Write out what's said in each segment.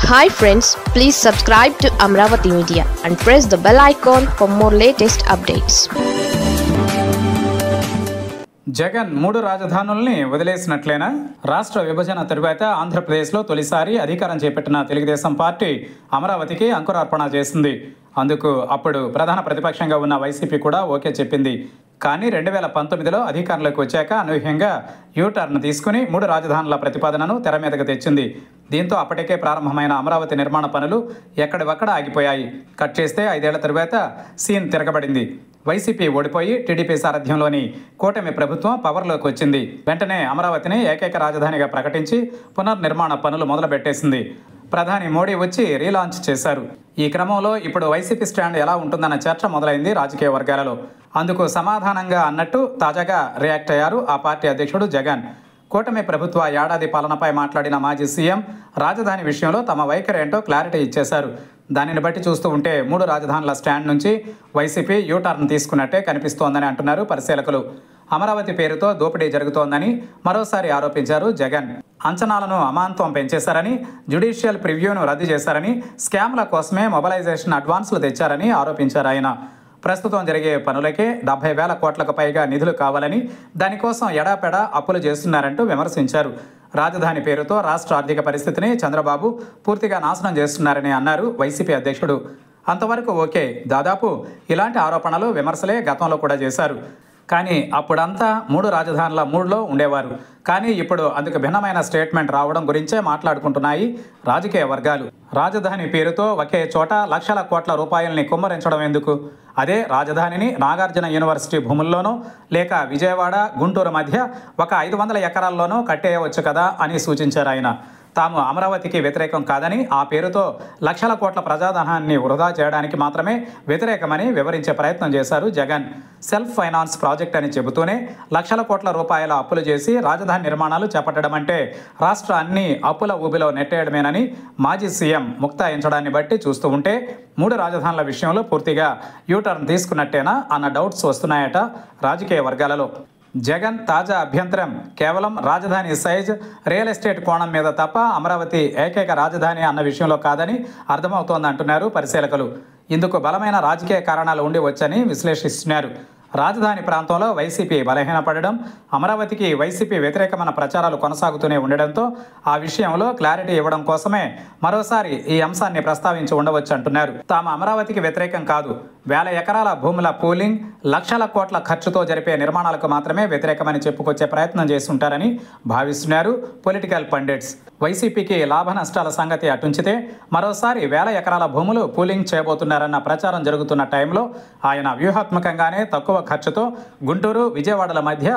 Hi friends, please subscribe to Amravati Media and press the bell icon for more latest updates. Jagan మూడు రాజధానుల్ని వదిలేసినట్లేనా? రాష్ట్ర విభజన తరువాత ఆంధ్రప్రదేశ్లో తొలిసారి అధికారం చేపట్టిన తెలుగుదేశం పార్టీ అమరావతికి అంకురార్పణ చేసింది. అందుకు అప్పుడు ప్రధాన ప్రతిపక్షంగా ఉన్న వైసీపీ కూడా ఓకే చెప్పింది. కానీ 2019లో అధికారంలోకి వచ్చాక అనూహ్యంగా యూటర్న్ తీసుకుని మూడు రాజధానుల ప్రతిపాదనను తెర మీదకు తెచ్చింది. దీంతో అప్పటికే ప్రారంభమైన అమరావతి నిర్మాణ పనులు ఎక్కడివక్కడ ఆగిపోయాయి. కట్ చేస్తే 5 ఏళ్ల తరువాత సీన్ తిరగబడింది. వైసీపీ ఓడిపోయి టీడీపీ సారథ్యంలోని కూటమి ప్రభుత్వం పవర్లోకి వచ్చింది. వెంటనే అమరావతిని ఏకైక రాజధానిగా ప్రకటించి పునర్నిర్మాణ పనులు మొదలుపెట్టేసింది. ప్రధాని మోడీ వచ్చి రీలాంచ్ చేశారు. ఈ క్రమంలో ఇప్పుడు వైసీపీ స్టాండ్ ఎలా ఉంటుందన్న చర్చ మొదలైంది రాజకీయ వర్గాలలో. అందుకు సమాధానంగా అన్నట్టు తాజాగా రియాక్ట్ అయ్యారు ఆ పార్టీ అధ్యక్షుడు జగన్. కూటమి ప్రభుత్వ ఏడాది పాలనపై మాట్లాడిన మాజీ సీఎం రాజధాని విషయంలో తమ వైఖరి ఏంటో క్లారిటీ ఇచ్చేశారు. దానిని బట్టి చూస్తూ ఉంటే మూడు రాజధానుల స్టాండ్ నుంచి వైసీపీ యూటర్న్ తీసుకున్నట్టే కనిపిస్తోందని అంటున్నారు పరిశీలకులు. అమరావతి పేరుతో దోపిడీ జరుగుతోందని మరోసారి ఆరోపించారు జగన్. అంచనాలను అమాంతం పెంచేశారని, జ్యుడిషియల్ ప్రివ్యూను రద్దు చేశారని, స్కామ్ల కోసమే మొబలైజేషన్ అడ్వాన్సులు తెచ్చారని ఆరోపించారు ఆయన. ప్రస్తుతం జరిగే పనులకే 70,000 కోట్లకు పైగా నిధులు కావాలని, దానికోసం ఎడాపెడా అప్పులు చేస్తున్నారంటూ విమర్శించారు. రాజధాని పేరుతో రాష్ట్ర ఆర్థిక పరిస్థితిని చంద్రబాబు పూర్తిగా నాశనం చేస్తున్నారని అన్నారు వైసీపీ అధ్యక్షుడు. అంతవరకు ఓకే. దాదాపు ఇలాంటి ఆరోపణలు, విమర్శలే గతంలో కూడా చేశారు. కానీ అప్పుడంతా మూడు రాజధానుల మూడ్లో ఉండేవారు. కానీ ఇప్పుడు అందుకు భిన్నమైన స్టేట్మెంట్ రావడం గురించే మాట్లాడుకుంటున్నాయి రాజకీయ వర్గాలు. రాజధాని పేరుతో ఒకే చోట లక్షల కోట్ల రూపాయల్ని కుమ్మరించడం ఎందుకు? అదే రాజధానిని నాగార్జున యూనివర్సిటీ భూముల్లోనో లేక విజయవాడ, గుంటూరు మధ్య ఒక 500 ఎకరాల్లోనో కట్టేయవచ్చు కదా అని సూచించారు ఆయన. తాము అమరావతికి వ్యతిరేకం కాదని, ఆ పేరుతో లక్షల కోట్ల ప్రజాధనాన్ని వృధా చేయడానికి మాత్రమే వ్యతిరేకమని వివరించే ప్రయత్నం చేశారు జగన్. సెల్ఫ్ ఫైనాన్స్ ప్రాజెక్ట్ అని చెబుతూనే లక్షల కోట్ల రూపాయల అప్పులు చేసి రాజధాని నిర్మాణాలు చేపట్టడం అంటే రాష్ట్రాన్ని అప్పుల ఊబిలో నెట్టేయడమేనని మాజీ సీఎం ముక్తాయించడాన్ని బట్టి చూస్తూ ఉంటే మూడు రాజధానుల విషయంలో పూర్తిగా యూటర్న్ తీసుకున్నట్టేనా అన్న డౌట్స్ వస్తున్నాయట రాజకీయ వర్గాలలో. జగన్ తాజా అభ్యంతరం కేవలం రాజధాని సైజ్, రియల్ ఎస్టేట్ కోణం మీద తప్ప అమరావతి ఏకైక రాజధాని అన్న విషయంలో కాదని అర్థమవుతోందంటున్నారు పరిశీలకులు. ఇందుకు బలమైన రాజకీయ కారణాలు ఉండి వచ్చని విశ్లేషిస్తున్నారు. రాజధాని ప్రాంతంలో వైసీపీ బలహీనపడడం, అమరావతికి వైసీపీ వ్యతిరేకమైన ప్రచారాలు కొనసాగుతూనే ఉండడంతో ఆ విషయంలో క్లారిటీ ఇవ్వడం కోసమే మరోసారి ఈ అంశాన్ని ప్రస్తావించి ఉండవచ్చు అంటున్నారు. తాము అమరావతికి వ్యతిరేకం కాదు, 1000 ఎకరాల భూముల పూలింగ్, లక్షల కోట్ల ఖర్చుతో జరిపే నిర్మాణాలకు మాత్రమే వ్యతిరేకమని చెప్పుకొచ్చే ప్రయత్నం చేస్తుంటారని భావిస్తున్నారు పొలిటికల్ పండిట్స్. వైసీపీకి లాభ నష్టాల సంగతి అటుంచితే మరోసారి 1000 ఎకరాల భూములు పూలింగ్ చేయబోతున్నారన్న ప్రచారం జరుగుతున్న టైంలో ఆయన వ్యూహాత్మకంగానే తక్కువ ఖర్చుతో గుంటూరు, విజయవాడల మధ్య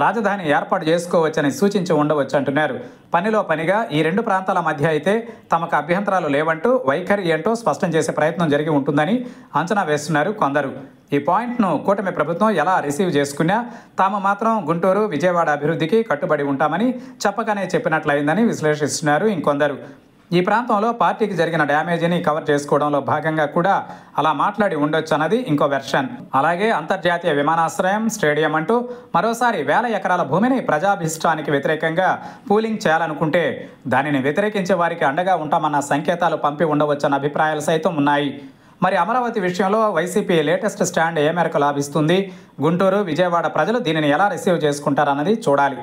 రాజధాని ఏర్పాటు చేసుకోవచ్చని సూచించి ఉండవచ్చు అంటున్నారు. పనిలో పనిగా ఈ రెండు ప్రాంతాల మధ్య అయితే తమకు అభ్యంతరాలు లేవంటూ వైఖరి ఏంటో స్పష్టం చేసే ప్రయత్నం జరిగి ఉంటుందని అంచనా వేస్తున్నారు కొందరు. ఈ పాయింట్ను కూటమి ప్రభుత్వం ఎలా రిసీవ్ చేసుకున్నా తాము మాత్రం గుంటూరు, విజయవాడ అభివృద్ధికి కట్టుబడి ఉంటామని చెప్పకనే చెప్పినట్లయిందని విశ్లేషిస్తున్నారు ఇంకొందరు. ఈ ప్రాంతంలో పార్టీకి జరిగిన డ్యామేజీని కవర్ చేసుకోవడంలో భాగంగా కూడా అలా మాట్లాడి ఉండొచ్చు అన్నది ఇంకో వెర్షన్. అలాగే అంతర్జాతీయ విమానాశ్రయం, స్టేడియం అంటూ మరోసారి 1000 ఎకరాల భూమిని ప్రజాభిష్టానికి వ్యతిరేకంగా పూలింగ్ చేయాలనుకుంటే దానిని వ్యతిరేకించే వారికి అండగా ఉంటామన్న సంకేతాలు పంపి ఉండవచ్చన్న అభిప్రాయాలు సైతం ఉన్నాయి. మరి అమరావతి విషయంలో వైసీపీ లేటెస్ట్ స్టాండ్ ఏ మేరకు లాభిస్తుంది? గుంటూరు, విజయవాడ ప్రజలు దీనిని ఎలా రిసీవ్ చేసుకుంటారన్నది చూడాలి.